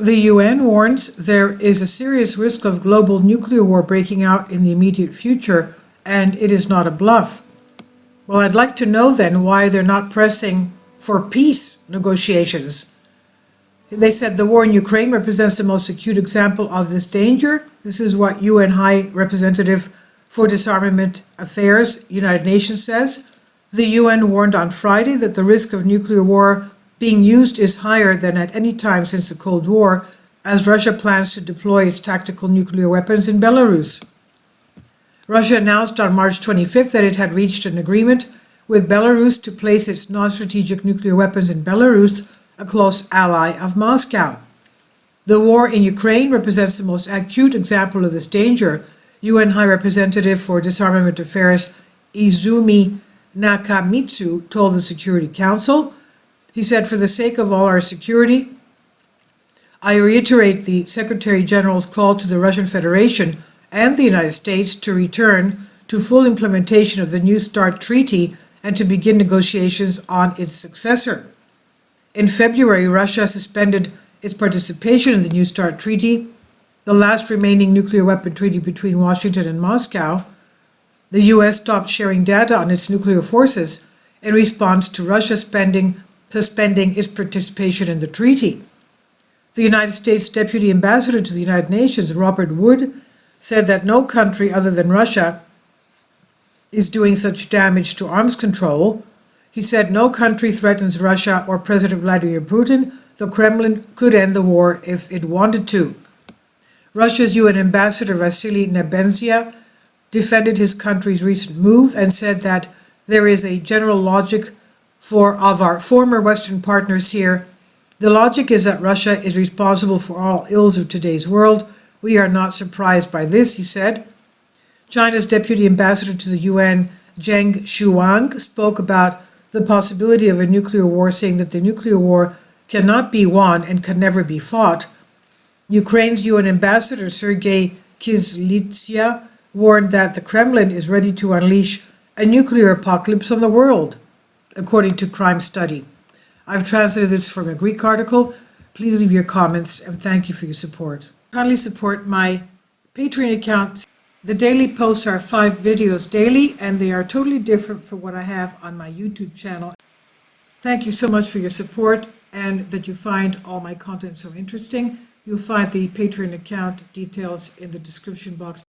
The UN warns there is a serious risk of global nuclear war breaking out in the immediate future, and it is not a bluff. Well, I'd like to know then why they're not pressing for peace negotiations. They said the war in Ukraine represents the most acute example of this danger. This is what UN High Representative for Disarmament Affairs, United Nations, says. The UN warned on Friday that the risk of nuclear war being used is higher than at any time since the Cold War, as Russia plans to deploy its tactical nuclear weapons in Belarus. Russia announced on March 25th that it had reached an agreement with Belarus to place its non-strategic nuclear weapons in Belarus, a close ally of Moscow. The war in Ukraine represents the most acute example of this danger, UN High Representative for Disarmament Affairs Izumi Nakamitsu told the Security Council. He said, "For the sake of all our security, I reiterate the Secretary General's call to the Russian Federation and the United States to return to full implementation of the New START Treaty and to begin negotiations on its successor." In February, Russia suspended its participation in the New START Treaty, the last remaining nuclear weapon treaty between Washington and Moscow. The U.S. stopped sharing data on its nuclear forces in response to Russia suspending its participation in the treaty. The United States Deputy Ambassador to the United Nations, Robert Wood, said that no country other than Russia is doing such damage to arms control. He said no country threatens Russia or President Vladimir Putin. The Kremlin could end the war if it wanted to. Russia's UN Ambassador Vasily Nebenzia defended his country's recent move and said that there is a general logic of our former Western partners here. The logic is that Russia is responsible for all ills of today's world. We are not surprised by this, he said. China's Deputy Ambassador to the UN, Zheng Shuang, spoke about the possibility of a nuclear war, saying that the nuclear war cannot be won and can never be fought. Ukraine's UN Ambassador, Sergei Kyslytsya, warned that the Kremlin is ready to unleash a nuclear apocalypse on the world, according to Crime Study. I've translated this from a Greek article. Please leave your comments and thank you for your support. Kindly support my Patreon account. The daily posts are 5 videos daily, and they are totally different from what I have on my YouTube channel. Thank you so much for your support and that you find all my content so interesting. You'll find the Patreon account details in the description box.